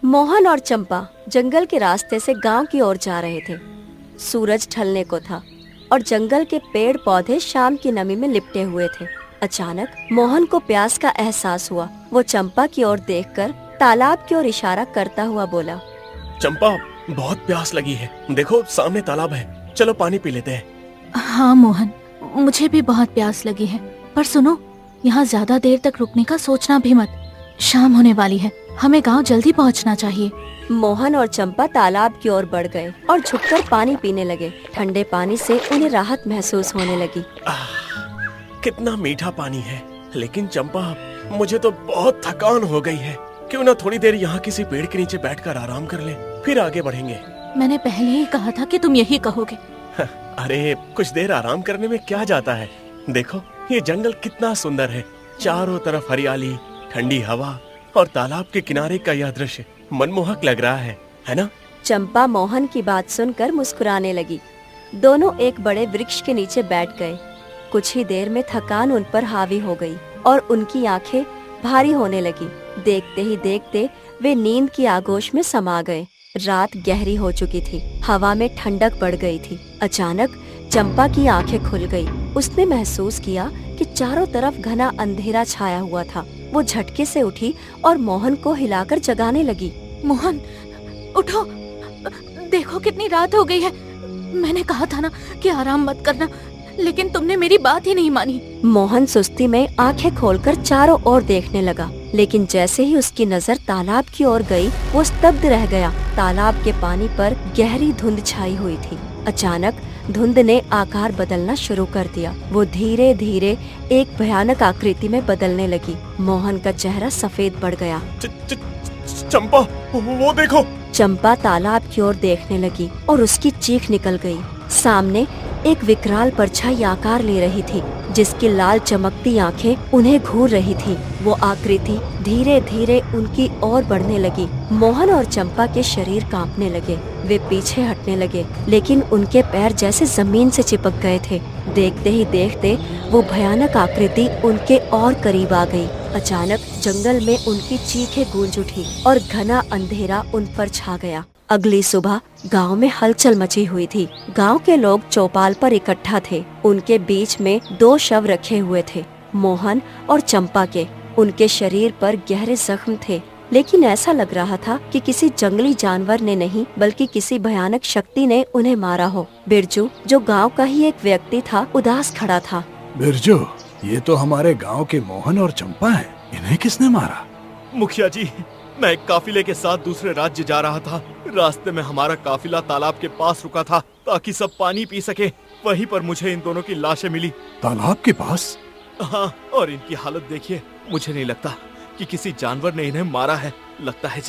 मोहन और चंपा जंगल के रास्ते से गांव की ओर जा रहे थे। सूरज ढलने को था और जंगल के पेड़ पौधे शाम की नमी में लिपटे हुए थे। अचानक मोहन को प्यास का एहसास हुआ। वो चंपा की ओर देखकर तालाब की ओर इशारा करता हुआ बोला, चंपा, बहुत प्यास लगी है। देखो सामने तालाब है, चलो पानी पी लेते हैं। हाँ मोहन, मुझे भी बहुत प्यास लगी है, पर सुनो, यहाँ ज्यादा देर तक रुकने का सोचना भी मत। शाम होने वाली है, हमें गांव जल्दी पहुँचना चाहिए। मोहन और चंपा तालाब की ओर बढ़ गए और झुककर पानी पीने लगे। ठंडे पानी से उन्हें राहत महसूस होने लगी। कितना मीठा पानी है। लेकिन चंपा, मुझे तो बहुत थकान हो गई है। क्यों ना थोड़ी देर यहाँ किसी पेड़ के नीचे बैठकर आराम कर लें, फिर आगे बढ़ेंगे। मैंने पहले ही कहा था कि तुम यही कहोगे। अरे कुछ देर आराम करने में क्या जाता है। देखो ये जंगल कितना सुंदर है। चारों तरफ हरियाली, ठंडी हवा और तालाब के किनारे का यह दृश्य मनमोहक लग रहा है ना? चंपा मोहन की बात सुनकर मुस्कुराने लगी। दोनों एक बड़े वृक्ष के नीचे बैठ गए। कुछ ही देर में थकान उन पर हावी हो गई और उनकी आंखें भारी होने लगी। देखते ही देखते वे नींद की आगोश में समा गए। रात गहरी हो चुकी थी, हवा में ठंडक बढ़ गई थी। अचानक चंपा की आंखें खुल गई। उसने महसूस किया कि चारों तरफ घना अंधेरा छाया हुआ था। वो झटके से उठी और मोहन को हिलाकर जगाने लगी। मोहन, उठो, देखो कितनी रात हो गई है। मैंने कहा था ना कि आराम मत करना, लेकिन तुमने मेरी बात ही नहीं मानी। मोहन सुस्ती में आंखें खोलकर चारों ओर देखने लगा, लेकिन जैसे ही उसकी नजर तालाब की ओर गई, वो स्तब्ध रह गया। तालाब के पानी पर गहरी धुंध छाई हुई थी। अचानक धुंध ने आकार बदलना शुरू कर दिया। वो धीरे धीरे एक भयानक आकृति में बदलने लगी। मोहन का चेहरा सफेद पड़ गया। चंपा, वो देखो। चंपा तालाब की ओर देखने लगी और उसकी चीख निकल गई। सामने एक विकराल परछाई आकार ले रही थी, जिसकी लाल चमकती आंखें उन्हें घूर रही थी। वो आकृति धीरे धीरे उनकी ओर बढ़ने लगी। मोहन और चंपा के शरीर कांपने लगे। वे पीछे हटने लगे, लेकिन उनके पैर जैसे जमीन से चिपक गए थे। देखते ही देखते वो भयानक आकृति उनके और करीब आ गई। अचानक जंगल में उनकी चीखें गूंज उठी और घना अंधेरा उन पर छा गया। अगली सुबह गांव में हलचल मची हुई थी। गांव के लोग चौपाल पर इकट्ठा थे। उनके बीच में 2 शव रखे हुए थे, मोहन और चंपा के। उनके शरीर पर गहरे जख्म थे, लेकिन ऐसा लग रहा था कि किसी जंगली जानवर ने नहीं, बल्कि किसी भयानक शक्ति ने उन्हें मारा हो। बिरजू, जो गांव का ही एक व्यक्ति था, उदास खड़ा था। बिरजू, ये तो हमारे गांव के मोहन और चंपा हैं। इन्हें किसने मारा? मुखिया जी, मैं एक काफिले के साथ दूसरे राज्य जा रहा था। रास्ते में हमारा काफिला तालाब के पास रुका था ताकि सब पानी पी सके। वहीं पर मुझे इन दोनों की लाशें मिली। तालाब के पास? हाँ, और इनकी हालत देखिए। मुझे नहीं लगता कि किसी जानवर ने इन्हें मारा है। लगता है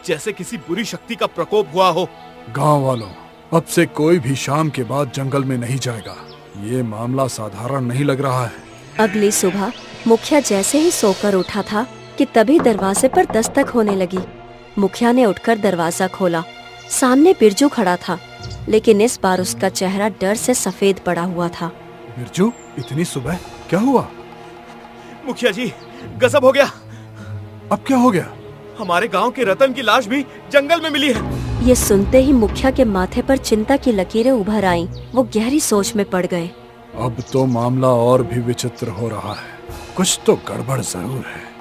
जैसे किसी बुरी शक्ति का प्रकोप हुआ हो। गांव वालों, अब से कोई भी शाम के बाद जंगल में नहीं जाएगा। ये मामला साधारण नहीं लग रहा है। अगली सुबह मुखिया जैसे ही सोकर उठा था कि तभी दरवाजे पर दस्तक होने लगी। मुखिया ने उठकर दरवाजा खोला। सामने बिरजू खड़ा था, लेकिन इस बार उसका चेहरा डर से सफेद पड़ा हुआ था। बिरजू, इतनी सुबह क्या हुआ? मुखिया जी, गजब हो गया। अब क्या हो गया? हमारे गांव के रतन की लाश भी जंगल में मिली है। ये सुनते ही मुखिया के माथे पर चिंता की लकीरें उभर आईं। वो गहरी सोच में पड़ गए। अब तो मामला और भी विचित्र हो रहा है। कुछ तो गड़बड़ जरूर है।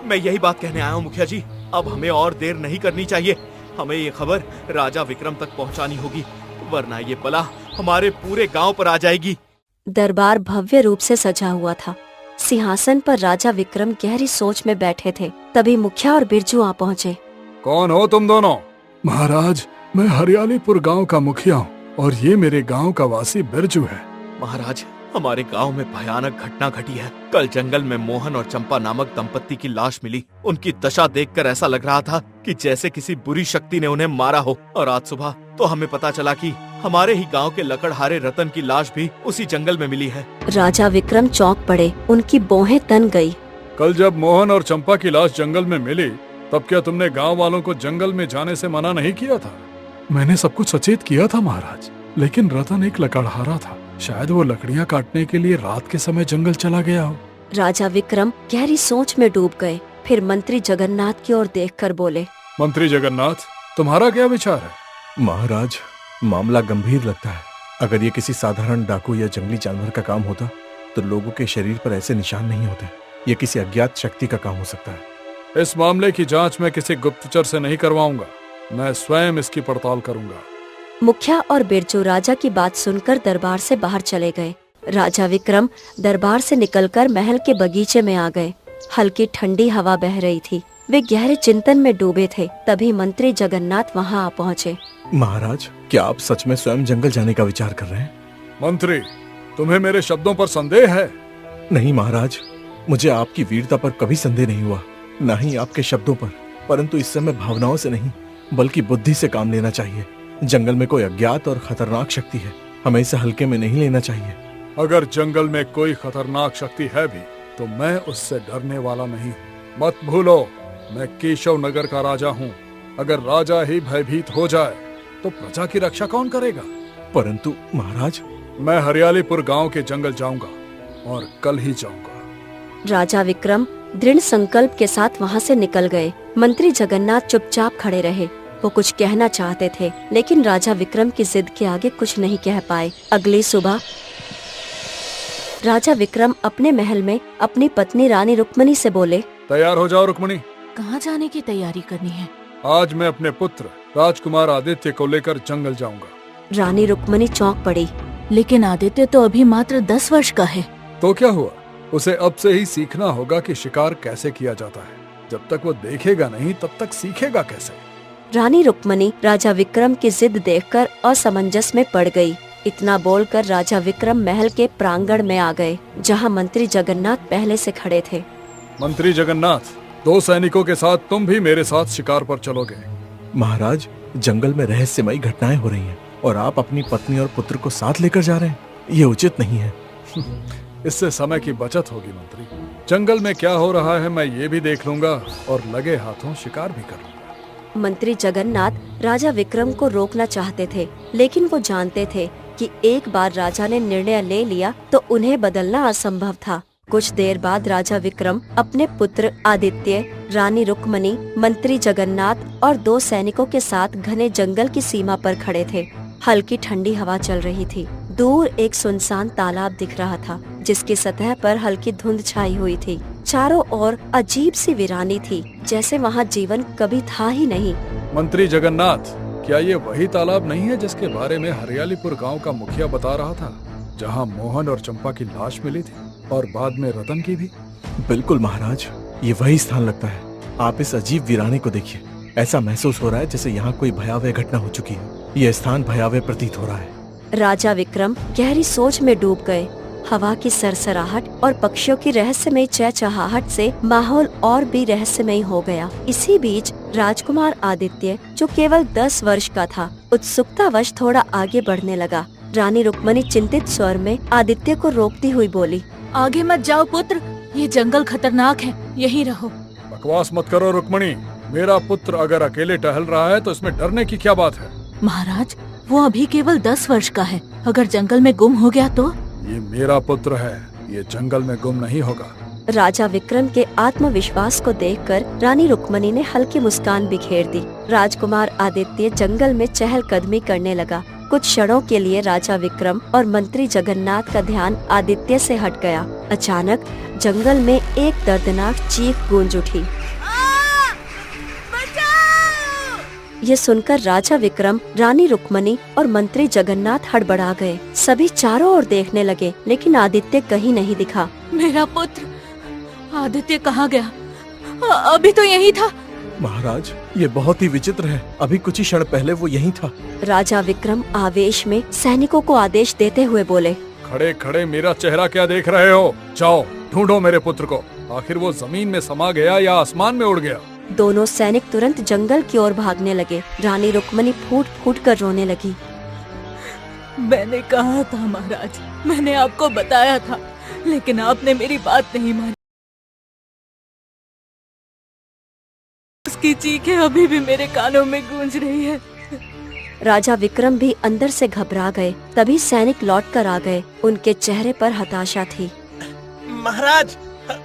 मैं यही बात कहने आया हूँ मुखिया जी। अब हमें और देर नहीं करनी चाहिए। हमें ये खबर राजा विक्रम तक पहुँचानी होगी, वरना ये बला हमारे पूरे गांव पर आ जाएगी। दरबार भव्य रूप से सजा हुआ था। सिंहासन पर राजा विक्रम गहरी सोच में बैठे थे। तभी मुखिया और बिरजू आ पहुँचे। कौन हो तुम दोनों? महाराज, मैं हरियालीपुर गांव का मुखिया हूँ और ये मेरे गांव का वासी बिरजू है। महाराज, हमारे गांव में भयानक घटना घटी है। कल जंगल में मोहन और चंपा नामक दंपत्ति की लाश मिली। उनकी दशा देखकर ऐसा लग रहा था कि जैसे किसी बुरी शक्ति ने उन्हें मारा हो। और आज सुबह तो हमें पता चला कि हमारे ही गांव के लकड़हारे रतन की लाश भी उसी जंगल में मिली है। राजा विक्रम चौंक पड़े। उनकी भौहें तन गई। कल जब मोहन और चंपा की लाश जंगल में मिली, तब क्या तुमने गाँव वालों को जंगल में जाने से मना नहीं किया था? मैंने सब कुछ सचेत किया था महाराज, लेकिन रतन एक लकड़हारा था। शायद वो लकड़ियाँ काटने के लिए रात के समय जंगल चला गया हो। राजा विक्रम गहरी सोच में डूब गए। फिर मंत्री जगन्नाथ की ओर देखकर बोले, मंत्री जगन्नाथ, तुम्हारा क्या विचार है? महाराज, मामला गंभीर लगता है। अगर ये किसी साधारण डाकू या जंगली जानवर का काम होता तो लोगों के शरीर पर ऐसे निशान नहीं होते। ये किसी अज्ञात शक्ति का काम हो सकता है। इस मामले की जांच मैं किसी गुप्तचर से नहीं करवाऊंगा, मैं स्वयं इसकी पड़ताल करूंगा। मुखिया और बिरजू राजा की बात सुनकर दरबार से बाहर चले गए। राजा विक्रम दरबार से निकलकर महल के बगीचे में आ गए। हल्की ठंडी हवा बह रही थी। वे गहरे चिंतन में डूबे थे। तभी मंत्री जगन्नाथ वहां आ पहुँचे। महाराज, क्या आप सच में स्वयं जंगल जाने का विचार कर रहे हैं? मंत्री, तुम्हें मेरे शब्दों पर संदेह है? नहीं महाराज, मुझे आपकी वीरता पर कभी संदेह नहीं हुआ, न ही आपके शब्दों पर। परंतु इस समय भावनाओं से नहीं बल्कि बुद्धि से काम लेना चाहिए। जंगल में कोई अज्ञात और खतरनाक शक्ति है, हमें इसे हल्के में नहीं लेना चाहिए। अगर जंगल में कोई खतरनाक शक्ति है भी तो मैं उससे डरने वाला नहीं। मत भूलो, मैं केशव नगर का राजा हूँ। अगर राजा ही भयभीत हो जाए तो प्रजा की रक्षा कौन करेगा? परंतु महाराज, मैं हरियालीपुर गांव के जंगल जाऊंगा और कल ही जाऊंगा। राजा विक्रम दृढ़ संकल्प के साथ वहां से निकल गए। मंत्री जगन्नाथ चुपचाप खड़े रहे। वो कुछ कहना चाहते थे लेकिन राजा विक्रम की जिद के आगे कुछ नहीं कह पाए। अगली सुबह राजा विक्रम अपने महल में अपनी पत्नी रानी रुक्मणी से बोले, तैयार हो जाओ रुक्मणी। कहाँ जाने की तैयारी करनी है? आज मैं अपने पुत्र राजकुमार आदित्य को लेकर जंगल जाऊंगा। रानी रुक्मणी चौंक पड़ी। लेकिन आदित्य तो अभी मात्र 10 वर्ष का है। तो क्या हुआ? उसे अब से ही सीखना होगा कि शिकार कैसे किया जाता है। जब तक वो देखेगा नहीं तब तक सीखेगा कैसे? रानी रुक्मणी राजा विक्रम की जिद देखकर असमंजस में पड़ गई। इतना बोलकर राजा विक्रम महल के प्रांगण में आ गए जहां मंत्री जगन्नाथ पहले से खड़े थे। मंत्री जगन्नाथ, 2 सैनिकों के साथ तुम भी मेरे साथ शिकार पर चलोगे। महाराज, जंगल में रहस्यमयी घटनाएं हो रही हैं और आप अपनी पत्नी और पुत्र को साथ लेकर जा रहे हैं। ये उचित नहीं है। इससे समय की बचत होगी मंत्री। जंगल में क्या हो रहा है मैं ये भी देख लूंगा और लगे हाथों शिकार भी कर लूंगा। मंत्री जगन्नाथ राजा विक्रम को रोकना चाहते थे लेकिन वो जानते थे कि एक बार राजा ने निर्णय ले लिया तो उन्हें बदलना असंभव था। कुछ देर बाद राजा विक्रम अपने पुत्र आदित्य, रानी रुक्मणी, मंत्री जगन्नाथ और 2 सैनिकों के साथ घने जंगल की सीमा पर खड़े थे। हल्की ठंडी हवा चल रही थी। दूर एक सुनसान तालाब दिख रहा था जिसकी सतह पर हल्की धुंध छाई हुई थी। चारों ओर अजीब सी वीरानी थी, जैसे वहाँ जीवन कभी था ही नहीं। मंत्री जगन्नाथ, क्या ये वही तालाब नहीं है जिसके बारे में हरियालीपुर गांव का मुखिया बता रहा था, जहां मोहन और चंपा की लाश मिली थी और बाद में रतन की भी? बिल्कुल महाराज, ये वही स्थान लगता है। आप इस अजीब वीराने को देखिए। ऐसा महसूस हो रहा है जैसे यहाँ कोई भयावह घटना हो चुकी है। यह स्थान भयावह प्रतीत हो रहा है। राजा विक्रम गहरी सोच में डूब गए। हवा की सरसराहट और पक्षियों की रहस्यमयी चहचहाहट से माहौल और भी रहस्यमयी हो गया। इसी बीच राजकुमार आदित्य, जो केवल 10 वर्ष का था, उत्सुकतावश थोड़ा आगे बढ़ने लगा। रानी रुक्मणी चिंतित स्वर में आदित्य को रोकती हुई बोली, आगे मत जाओ पुत्र, ये जंगल खतरनाक है, यहीं रहो। बकवास मत करो रुक्मणी। मेरा पुत्र अगर अकेले टहल रहा है तो इसमें डरने की क्या बात है? महाराज, वो अभी केवल 10 वर्ष का है। अगर जंगल में गुम हो गया तो? ये मेरा पुत्र है, ये जंगल में गुम नहीं होगा। राजा विक्रम के आत्मविश्वास को देखकर रानी रुक्मणी ने हल्की मुस्कान बिखेर दी। राजकुमार आदित्य जंगल में चहलकदमी करने लगा। कुछ क्षणों के लिए राजा विक्रम और मंत्री जगन्नाथ का ध्यान आदित्य से हट गया। अचानक जंगल में एक दर्दनाक चीख गूंज उठी। ये सुनकर राजा विक्रम, रानी रुक्मणी और मंत्री जगन्नाथ हड़बड़ा गए। सभी चारों ओर देखने लगे लेकिन आदित्य कहीं नहीं दिखा। मेरा पुत्र आदित्य कहाँ गया? अभी तो यही था। महाराज, ये बहुत ही विचित्र है। अभी कुछ ही क्षण पहले वो यहीं था। राजा विक्रम आवेश में सैनिकों को आदेश देते हुए बोले, खड़े खड़े मेरा चेहरा क्या देख रहे हो? जाओ ढूंढो मेरे पुत्र को। आखिर वो जमीन में समा गया या आसमान में उड़ गया? दोनों सैनिक तुरंत जंगल की ओर भागने लगे। रानी रुक्मणी फूट फूट कर रोने लगी। मैंने कहा था महाराज, मैंने आपको बताया था, लेकिन आपने मेरी बात नहीं मानी। उसकी चीखें अभी भी मेरे कानों में गूंज रही है। राजा विक्रम भी अंदर से घबरा गए। तभी सैनिक लौट कर आ गए। उनके चेहरे पर हताशा थी। महाराज,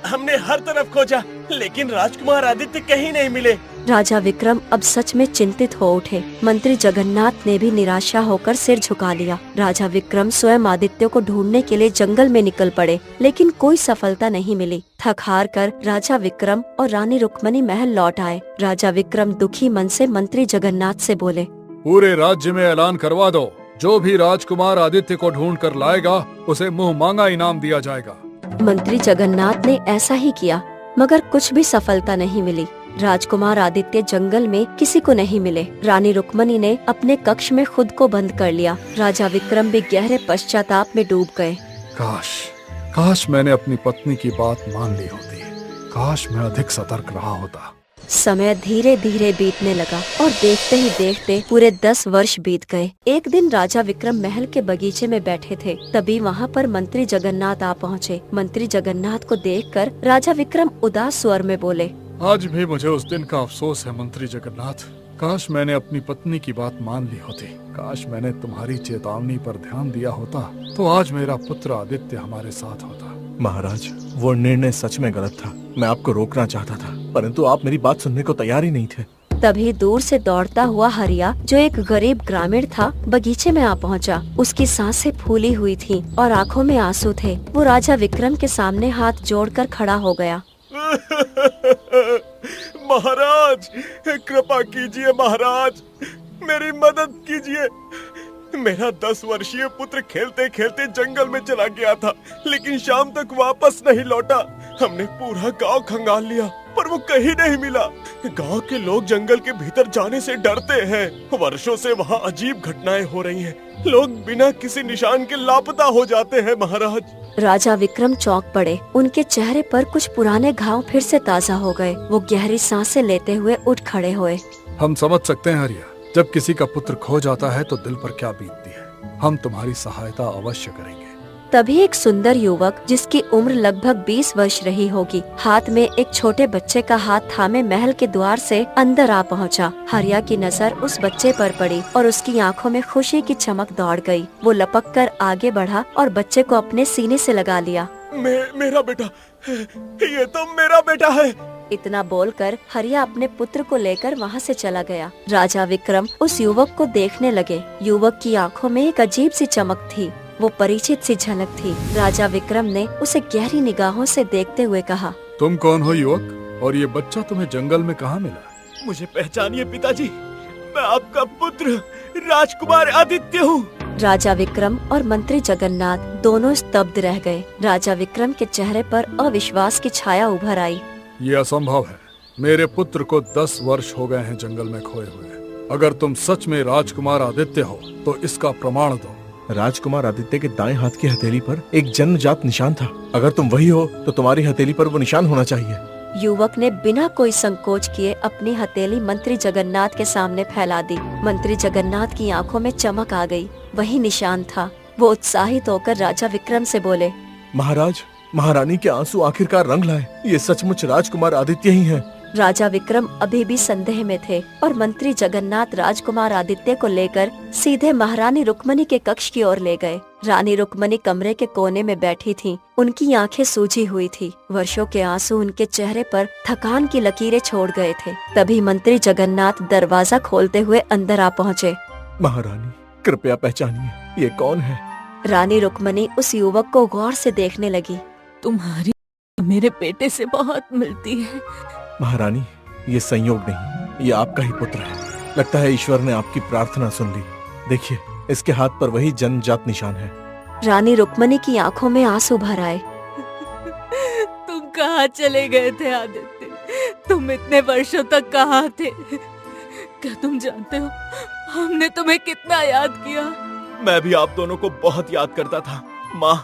हमने हर तरफ खोजा, लेकिन राजकुमार आदित्य कहीं नहीं मिले। राजा विक्रम अब सच में चिंतित हो उठे। मंत्री जगन्नाथ ने भी निराशा होकर सिर झुका लिया। राजा विक्रम स्वयं आदित्य को ढूंढने के लिए जंगल में निकल पड़े, लेकिन कोई सफलता नहीं मिली। थक हार कर राजा विक्रम और रानी रुक्मणी महल लौट आए। राजा विक्रम दुखी मन से मंत्री जगन्नाथ से बोले, पूरे राज्य में ऐलान करवा दो, जो भी राजकुमार आदित्य को ढूंढ कर लाएगा उसे मुंह मांगा इनाम दिया जाएगा। मंत्री जगन्नाथ ने ऐसा ही किया, मगर कुछ भी सफलता नहीं मिली। राजकुमार आदित्य जंगल में किसी को नहीं मिले। रानी रुक्मणी ने अपने कक्ष में खुद को बंद कर लिया। राजा विक्रम भी गहरे पश्चाताप में डूब गए। काश मैंने अपनी पत्नी की बात मान ली होती। काश मैं अधिक सतर्क रहा होता। समय धीरे धीरे बीतने लगा और देखते ही देखते पूरे 10 वर्ष बीत गए। एक दिन राजा विक्रम महल के बगीचे में बैठे थे, तभी वहाँ पर मंत्री जगन्नाथ आ पहुँचे। मंत्री जगन्नाथ को देखकर राजा विक्रम उदास स्वर में बोले, आज भी मुझे उस दिन का अफसोस है मंत्री जगन्नाथ। काश मैंने अपनी पत्नी की बात मान ली होती। काश मैंने तुम्हारी चेतावनी पर ध्यान दिया होता, तो आज मेरा पुत्र आदित्य हमारे साथ होता। महाराज, वो निर्णय सच में गलत था। मैं आपको रोकना चाहता था, परंतु आप मेरी बात सुनने को तैयार ही नहीं थे। तभी दूर से दौड़ता हुआ हरिया, जो एक गरीब ग्रामीण था, बगीचे में आ पहुंचा। उसकी सांसें फूली हुई थीं और आंखों में आंसू थे। वो राजा विक्रम के सामने हाथ जोड़कर खड़ा हो गया। महाराज, कृपा कीजिए महाराज, मेरी मदद कीजिए। मेरा 10 वर्षीय पुत्र खेलते खेलते जंगल में चला गया था, लेकिन शाम तक वापस नहीं लौटा। हमने पूरा गांव खंगाल लिया, पर वो कहीं नहीं मिला। गांव के लोग जंगल के भीतर जाने से डरते हैं। वर्षों से वहाँ अजीब घटनाएं हो रही हैं। लोग बिना किसी निशान के लापता हो जाते हैं महाराज। राजा विक्रम चौंक पड़े। उनके चेहरे पर कुछ पुराने घाव फिर से ताजा हो गए। वो गहरी सांसें लेते हुए उठ खड़े हुए। हम समझ सकते हैं हरिया, जब किसी का पुत्र खो जाता है तो दिल पर क्या बीतती है। हम तुम्हारी सहायता अवश्य करेंगे। तभी एक सुंदर युवक, जिसकी उम्र लगभग 20 वर्ष रही होगी, हाथ में एक छोटे बच्चे का हाथ थामे महल के द्वार से अंदर आ पहुंचा। हरिया की नजर उस बच्चे पर पड़ी और उसकी आंखों में खुशी की चमक दौड़ गई। वो लपक कर आगे बढ़ा और बच्चे को अपने सीने से लगा लिया। मेरा बेटा, ये तो मेरा बेटा है। इतना बोलकर हरिया अपने पुत्र को लेकर वहाँ से चला गया। राजा विक्रम उस युवक को देखने लगे। युवक की आंखों में एक अजीब सी चमक थी। वो परिचित सी झलक थी। राजा विक्रम ने उसे गहरी निगाहों से देखते हुए कहा, तुम कौन हो युवक, और ये बच्चा तुम्हें जंगल में कहाँ मिला? मुझे पहचानिए पिताजी, मैं आपका पुत्र राजकुमार आदित्य हूँ। राजा विक्रम और मंत्री जगन्नाथ दोनों स्तब्ध रह गए। राजा विक्रम के चेहरे पर अविश्वास की छाया उभर आई। ये असंभव है। मेरे पुत्र को 10 वर्ष हो गए हैं जंगल में खोए हुए। अगर तुम सच में राजकुमार आदित्य हो तो इसका प्रमाण दो। राजकुमार आदित्य के दाएं हाथ की हथेली पर एक जन्मजात निशान था। अगर तुम वही हो तो तुम्हारी हथेली पर वो निशान होना चाहिए। युवक ने बिना कोई संकोच किए अपनी हथेली मंत्री जगन्नाथ के सामने फैला दी। मंत्री जगन्नाथ की आंखों में चमक आ गई। वही निशान था। वो उत्साहित होकर राजा विक्रम से बोले, महाराज, महारानी के आंसू आखिरकार रंग लाए। ये सचमुच राजकुमार आदित्य ही हैं। राजा विक्रम अभी भी संदेह में थे और मंत्री जगन्नाथ राजकुमार आदित्य को लेकर सीधे महारानी रुक्मणी के कक्ष की ओर ले गए। रानी रुक्मणी कमरे के कोने में बैठी थीं। उनकी आंखें सूजी हुई थी। वर्षों के आंसू उनके चेहरे पर थकान की लकीरें छोड़ गए थे। तभी मंत्री जगन्नाथ दरवाजा खोलते हुए अंदर आ पहुँचे। महारानी, कृपया पहचानिए, ये कौन है? रानी रुक्मणी उस युवक को गौर से देखने लगी। तुम्हारी मेरे बेटे से बहुत मिलती है। महारानी, ये संयोग नहीं, ये आपका ही पुत्र है। लगता है ईश्वर ने आपकी प्रार्थना सुन ली। देखिए, इसके हाथ पर वही जन्मजात निशान है। रानी रुक्मणी की आंखों में आंसू भर आए। तुम कहाँ चले गए थे आदित्य? तुम इतने वर्षों तक कहाँ थे? क्या तुम जानते हो हमने तुम्हें कितना याद किया? मैं भी आप दोनों को बहुत याद करता था माँ।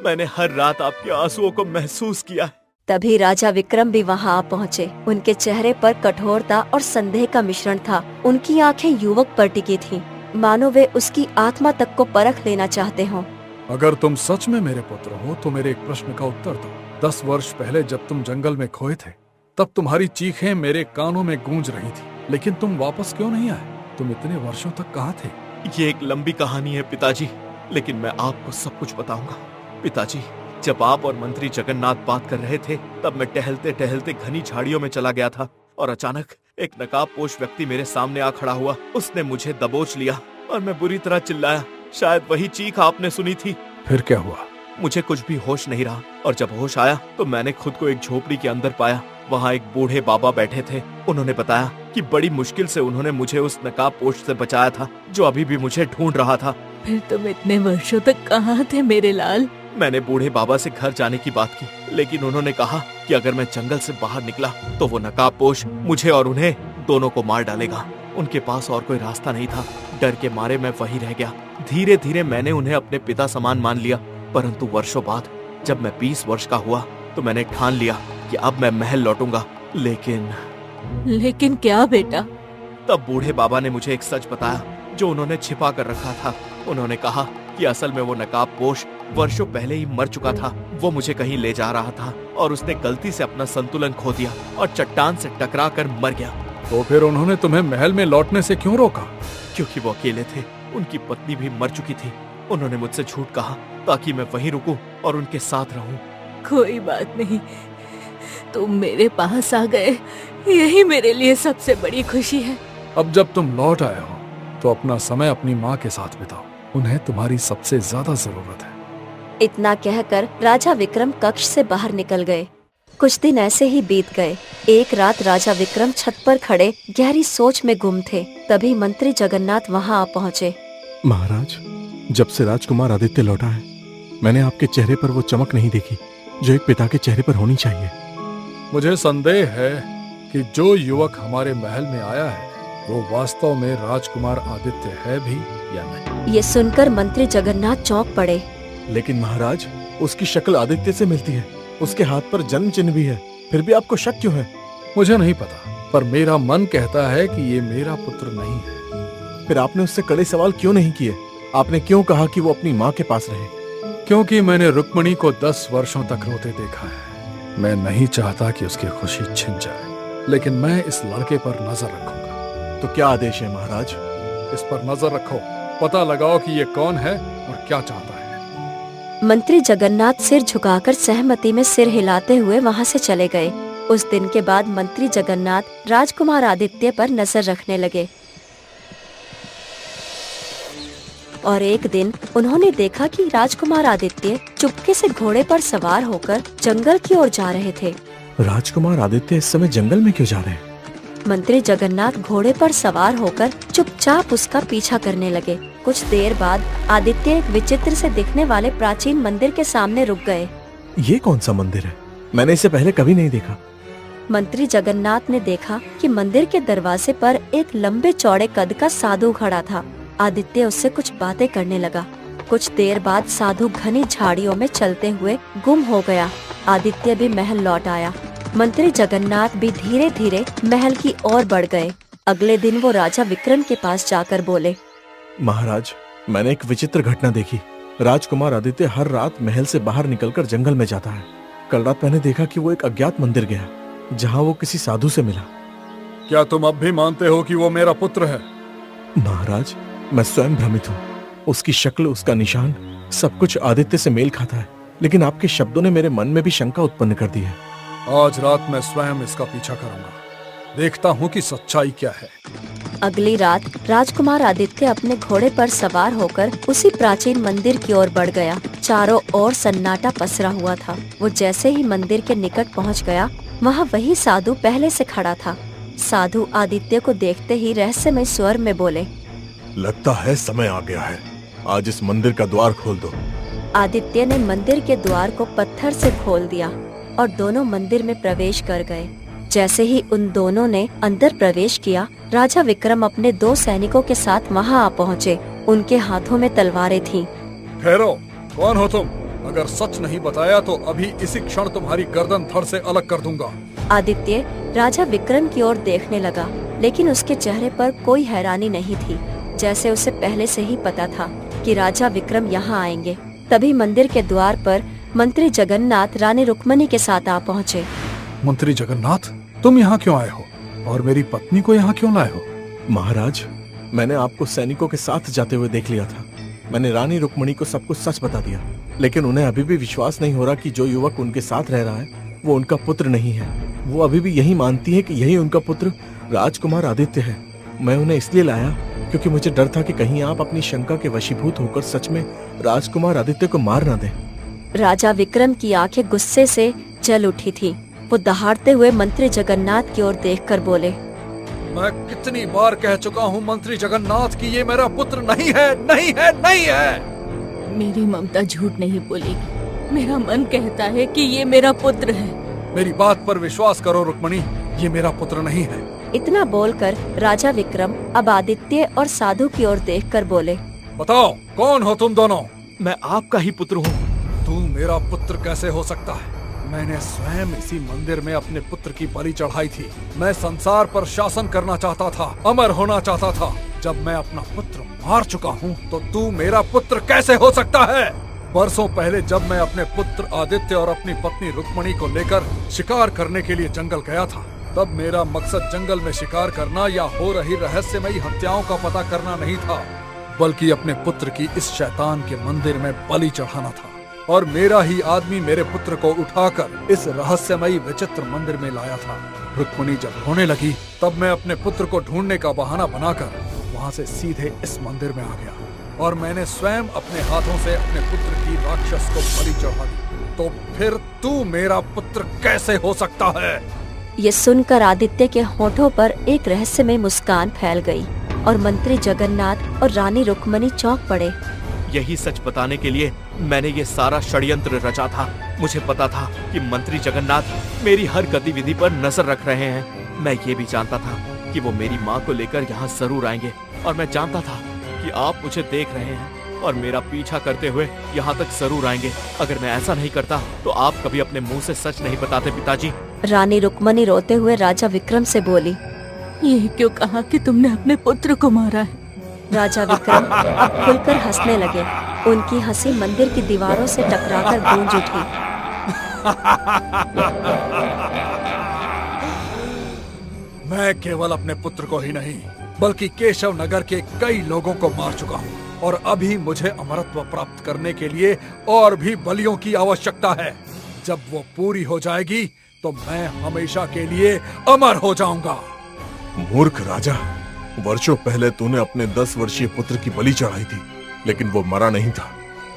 मैंने हर रात आपके आंसुओं को महसूस किया। तभी राजा विक्रम भी वहाँ आ पहुँचे। उनके चेहरे पर कठोरता और संदेह का मिश्रण था। उनकी आंखें युवक पर टिकी थीं, मानो वे उसकी आत्मा तक को परख लेना चाहते हों। अगर तुम सच में मेरे पुत्र हो तो मेरे एक प्रश्न का उत्तर दो। 10 वर्ष पहले जब तुम जंगल में खोए थे, तब तुम्हारी चीखें मेरे कानों में गूंज रही थी, लेकिन तुम वापस क्यों नहीं आए? तुम इतने वर्षों तक कहाँ थे? ये एक लंबी कहानी है पिताजी, लेकिन मैं आपको सब कुछ बताऊंगा। पिताजी, जब आप और मंत्री जगन्नाथ बात कर रहे थे तब मैं टहलते टहलते घनी झाड़ियों में चला गया था और अचानक एक नकाबपोश व्यक्ति मेरे सामने आ खड़ा हुआ। उसने मुझे दबोच लिया और मैं बुरी तरह चिल्लाया। शायद वही चीख आपने सुनी थी। फिर क्या हुआ? मुझे कुछ भी होश नहीं रहा और जब होश आया तो मैंने खुद को एक झोपड़ी के अंदर पाया। वहाँ एक बूढ़े बाबा बैठे थे। उन्होंने बताया कि बड़ी मुश्किल से उन्होंने मुझे उस नकाबपोश से बचाया था जो अभी भी मुझे ढूंढ रहा था। फिर तुम इतने वर्षों तक कहाँ थे मेरे लाल? मैंने बूढ़े बाबा से घर जाने की बात की, लेकिन उन्होंने कहा कि अगर मैं जंगल से बाहर निकला तो वो नकाबपोश मुझे और उन्हें दोनों को मार डालेगा। उनके पास और कोई रास्ता नहीं था। डर के मारे मैं वहीं रह गया। धीरे धीरे मैंने उन्हें अपने पिता समान मान लिया, परंतु वर्षों बाद जब मैं 20 वर्ष का हुआ तो मैंने ठान लिया कि अब मैं महल लौटूंगा। लेकिन क्या बेटा? तब बूढ़े बाबा ने मुझे एक सच बताया जो उन्होंने छिपा कर रखा था। उन्होंने कहा कि असल में वो नकाबपोश वर्षों पहले ही मर चुका था। वो मुझे कहीं ले जा रहा था और उसने गलती से अपना संतुलन खो दिया और चट्टान से टकरा कर मर गया। तो फिर उन्होंने तुम्हें महल में लौटने से क्यों रोका? क्योंकि वो अकेले थे। उनकी पत्नी भी मर चुकी थी। उन्होंने मुझसे झूठ कहा ताकि मैं वहीं रुकूं और उनके साथ रहूं। कोई बात नहीं, तुम मेरे पास आ गए, यही मेरे लिए सबसे बड़ी खुशी है। अब जब तुम लौट आए हो तो अपना समय अपनी माँ के साथ बिताओ। उन्हें तुम्हारी सबसे ज्यादा जरूरत है। इतना कहकर राजा विक्रम कक्ष से बाहर निकल गए। कुछ दिन ऐसे ही बीत गए। एक रात राजा विक्रम छत पर खड़े गहरी सोच में गुम थे। तभी मंत्री जगन्नाथ वहां आ पहुँचे। महाराज, जब से राजकुमार आदित्य लौटा है मैंने आपके चेहरे पर वो चमक नहीं देखी जो एक पिता के चेहरे पर होनी चाहिए। मुझे संदेह है कि जो युवक हमारे महल में आया है वो वास्तव में राजकुमार आदित्य है भी या नहीं। ये सुनकर मंत्री जगन्नाथ चौंक पड़े। लेकिन महाराज, उसकी शक्ल आदित्य से मिलती है। उसके हाथ पर जन्म चिन्ह भी है। फिर भी आपको शक क्यों है? मुझे नहीं पता, पर मेरा मन कहता है कि ये मेरा पुत्र नहीं है। फिर आपने उससे कड़े सवाल क्यों नहीं किए? आपने क्यों कहा कि वो अपनी माँ के पास रहे? क्योंकि मैंने रुक्मिणी को 10 वर्षों तक रोते देखा है। मैं नहीं चाहता कि उसकी खुशी छिन जाए, लेकिन मैं इस लड़के पर नजर रखूंगा। तो क्या आदेश है महाराज? इस पर नजर रखो, पता लगाओ कि ये कौन है और क्या चाहता है। मंत्री जगन्नाथ सिर झुकाकर सहमति में सिर हिलाते हुए वहां से चले गए। उस दिन के बाद मंत्री जगन्नाथ राजकुमार आदित्य पर नजर रखने लगे और एक दिन उन्होंने देखा कि राजकुमार आदित्य चुपके से घोड़े पर सवार होकर जंगल की ओर जा रहे थे। राजकुमार आदित्य इस समय जंगल में क्यों जा रहे हैं? मंत्री जगन्नाथ घोड़े पर सवार होकर चुपचाप उसका पीछा करने लगे। कुछ देर बाद आदित्य एक विचित्र से दिखने वाले प्राचीन मंदिर के सामने रुक गए। ये कौन सा मंदिर है? मैंने इसे पहले कभी नहीं देखा। मंत्री जगन्नाथ ने देखा कि मंदिर के दरवाजे पर एक लंबे चौड़े कद का साधु खड़ा था। आदित्य उससे कुछ बातें करने लगा। कुछ देर बाद साधु घनी झाड़ियों में चलते हुए गुम हो गया। आदित्य भी महल लौट आया। मंत्री जगन्नाथ भी धीरे धीरे महल की ओर बढ़ गए। अगले दिन वो राजा विक्रम के पास जाकर बोले, महाराज, मैंने एक विचित्र घटना देखी। राजकुमार आदित्य हर रात महल से बाहर निकलकर जंगल में जाता है। कल रात मैंने देखा कि वो एक अज्ञात मंदिर गया जहाँ वो किसी साधु से मिला। क्या तुम अब भी मानते हो कि वो मेरा पुत्र है? महाराज, मैं स्वयं भ्रमित हूँ। उसकी शक्ल, उसका निशान, सब कुछ आदित्य से मेल खाता है, लेकिन आपके शब्दों ने मेरे मन में भी शंका उत्पन्न कर दी है। आज रात मैं स्वयं इसका पीछा करूंगा, देखता हूँ कि सच्चाई क्या है। अगली रात राजकुमार आदित्य अपने घोड़े पर सवार होकर उसी प्राचीन मंदिर की ओर बढ़ गया। चारों ओर सन्नाटा पसरा हुआ था। वो जैसे ही मंदिर के निकट पहुँच गया, वहाँ वही साधु पहले से खड़ा था। साधु आदित्य को देखते ही रहस्यमय स्वर में बोले, लगता है समय आ गया है। आज इस मंदिर का द्वार खोल दो। आदित्य ने मंदिर के द्वार को पत्थर से खोल दिया और दोनों मंदिर में प्रवेश कर गए। जैसे ही उन दोनों ने अंदर प्रवेश किया, राजा विक्रम अपने 2 सैनिकों के साथ वहां आ पहुँचे। उनके हाथों में तलवारें थीं। ठहरो, कौन हो तुम? अगर सच नहीं बताया तो अभी इसी क्षण तुम्हारी गर्दन धड़ से अलग कर दूंगा। आदित्य राजा विक्रम की ओर देखने लगा, लेकिन उसके चेहरे पर कोई हैरानी नहीं थी, जैसे उसे पहले से ही पता था कि राजा विक्रम यहाँ आएंगे। तभी मंदिर के द्वार पर मंत्री जगन्नाथ रानी रुक्मिणी के साथ आ पहुँचे। मंत्री जगन्नाथ, तुम यहाँ क्यों आए हो और मेरी पत्नी को यहाँ क्यों लाए हो? महाराज, मैंने आपको सैनिकों के साथ जाते हुए देख लिया था। मैंने रानी रुक्मणी को सब कुछ सच बता दिया, लेकिन उन्हें अभी भी विश्वास नहीं हो रहा कि जो युवक उनके साथ रह रहा है वो उनका पुत्र नहीं है। वो अभी भी यही मानती है कि यही उनका पुत्र राजकुमार आदित्य है। मैं उन्हें इसलिए लाया क्योंकि मुझे डर था कि कहीं आप अपनी शंका के वशीभूत होकर सच में राजकुमार आदित्य को मार ना दें। राजा विक्रम की आंखें गुस्से से जल उठी थी। वो दहाड़ते हुए मंत्री जगन्नाथ की ओर देखकर बोले, मैं कितनी बार कह चुका हूँ मंत्री जगन्नाथ कि ये मेरा पुत्र नहीं है, नहीं है, नहीं है। मेरी ममता झूठ नहीं बोलेगी। मेरा मन कहता है कि ये मेरा पुत्र है। मेरी बात पर विश्वास करो रुक्मणी, ये मेरा पुत्र नहीं है। इतना बोलकर राजा विक्रम अब आदित्य और साधु की ओर देखकर बोले, बताओ कौन हो तुम दोनों? मैं आपका ही पुत्र हूँ। तू मेरा पुत्र कैसे हो सकता है? मैंने स्वयं इसी मंदिर में अपने पुत्र की बलि चढ़ाई थी। मैं संसार पर शासन करना चाहता था, अमर होना चाहता था। जब मैं अपना पुत्र मार चुका हूँ तो तू मेरा पुत्र कैसे हो सकता है? बरसों पहले जब मैं अपने पुत्र आदित्य और अपनी पत्नी रुक्मणी को लेकर शिकार करने के लिए जंगल गया था, तब मेरा मकसद जंगल में शिकार करना या हो रही रहस्यमयी हत्याओं का पता करना नहीं था, बल्कि अपने पुत्र की इस शैतान के मंदिर में बलि चढ़ाना था। और मेरा ही आदमी मेरे पुत्र को उठाकर इस रहस्यमयी विचित्र मंदिर में लाया था। रुक्मणी जब रोने लगी तब मैं अपने पुत्र को ढूंढने का बहाना बनाकर वहाँ से सीधे इस मंदिर में आ गया और मैंने स्वयं अपने हाथों से अपने पुत्र की राक्षस को बलि चढ़ा दी। तो फिर तू मेरा पुत्र कैसे हो सकता है? ये सुनकर आदित्य के होठों पर एक रहस्यमय मुस्कान फैल गई और मंत्री जगन्नाथ और रानी रुक्मणी चौंक पड़े। यही सच बताने के लिए मैंने ये सारा षड्यंत्र रचा था। मुझे पता था कि मंत्री जगन्नाथ मेरी हर गतिविधि पर नजर रख रहे हैं। मैं ये भी जानता था कि वो मेरी माँ को लेकर यहाँ जरूर आएंगे और मैं जानता था कि आप मुझे देख रहे हैं और मेरा पीछा करते हुए यहाँ तक जरूर आएंगे। अगर मैं ऐसा नहीं करता तो आप कभी अपने मुंह से सच नहीं बताते पिताजी। रानी रुक्मणी रोते हुए राजा विक्रम से बोली, ये क्यों कहा कि तुमने अपने पुत्र को मारा है? राजा विक्रम अब खुलकर हंसने लगे। उनकी हंसी मंदिर की दीवारों से टकराकर गूंज उठी। मैं केवल अपने पुत्र को ही नहीं बल्कि केशव नगर के कई लोगों को मार चुका हूँ और अभी मुझे अमरत्व प्राप्त करने के लिए और भी बलियों की आवश्यकता है। जब वो पूरी हो जाएगी तो मैं हमेशा के लिए अमर हो जाऊंगा। मूर्ख राजा, वर्षों पहले तूने अपने 10 वर्षीय पुत्र की बलि चढ़ाई थी, लेकिन वो मरा नहीं था।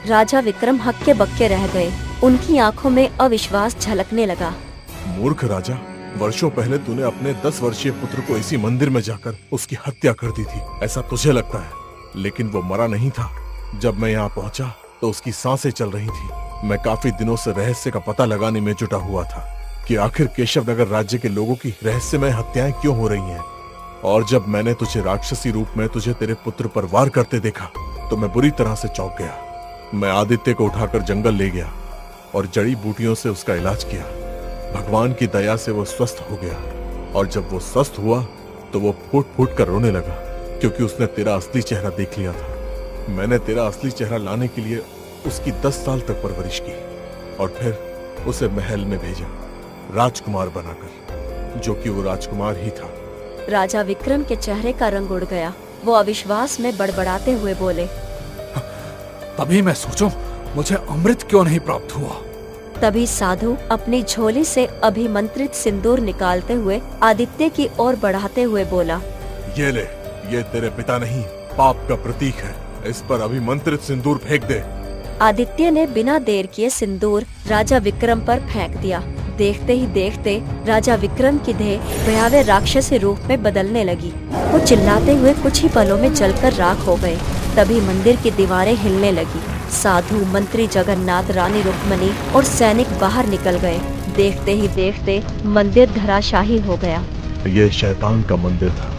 राजा विक्रम हक्के बक्के रह गए। उनकी आंखों में अविश्वास झलकने लगा। मूर्ख राजा, वर्षों पहले तूने अपने 10 वर्षीय पुत्र को इसी मंदिर में जाकर उसकी हत्या कर दी थी, ऐसा तुझे लगता है, लेकिन वो मरा नहीं था। जब मैं यहाँ पहुँचा तो उसकी सांसें चल रही थी। मैं काफी दिनों से रहस्य का पता लगाने में जुटा हुआ था कि आखिर केशव नगर राज्य के लोगों की रहस्यमय हत्याएं क्यों हो रही हैं। और जब मैंने तुझे राक्षसी रूप में तुझे तेरे पुत्र पर वार करते देखा तो मैं बुरी तरह से चौंक गया। मैं आदित्य को उठाकर जंगल ले गया और जड़ी बूटियों से उसका इलाज किया। भगवान की दया से वो स्वस्थ हो गया और जब वो स्वस्थ हुआ तो वो फूट फूट कर रोने लगा क्योंकि उसने तेरा असली चेहरा देख लिया था। मैंने तेरा असली चेहरा लाने के लिए उसकी 10 साल तक परवरिश की और फिर उसे महल में भेजा राजकुमार बनाकर, जो कि वो राजकुमार ही था। राजा विक्रम के चेहरे का रंग उड़ गया। वो अविश्वास में बड़बड़ाते हुए बोले, तभी मैं सोचूं मुझे अमृत क्यों नहीं प्राप्त हुआ। तभी साधु अपनी झोली से अभिमंत्रित सिंदूर निकालते हुए आदित्य की ओर बढ़ाते हुए बोला, ये ले, ये तेरे पिता नहीं पाप का प्रतीक है। इस पर अभिमंत्रित सिंदूर फेंक दे। आदित्य ने बिना देर किए सिंदूर राजा विक्रम पर फेंक दिया। देखते ही देखते राजा विक्रम की देह भयावह राक्षसी रूप में बदलने लगी। वो चिल्लाते हुए कुछ ही पलों में जलकर राख हो गए। तभी मंदिर की दीवारें हिलने लगी। साधु, मंत्री जगन्नाथ, रानी रुक्मणी और सैनिक बाहर निकल गए। देखते ही देखते मंदिर धराशाही हो गया। ये शैतान का मंदिर था,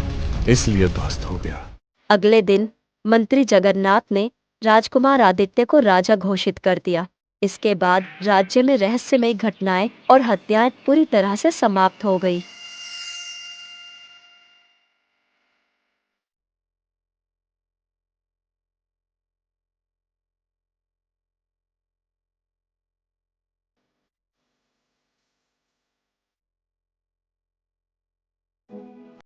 इसलिए ध्वस्त हो गया। अगले दिन मंत्री जगन्नाथ ने राजकुमार आदित्य को राजा घोषित कर दिया। इसके बाद राज्य में रहस्यमय घटनाएं और हत्याएं पूरी तरह से समाप्त हो गई।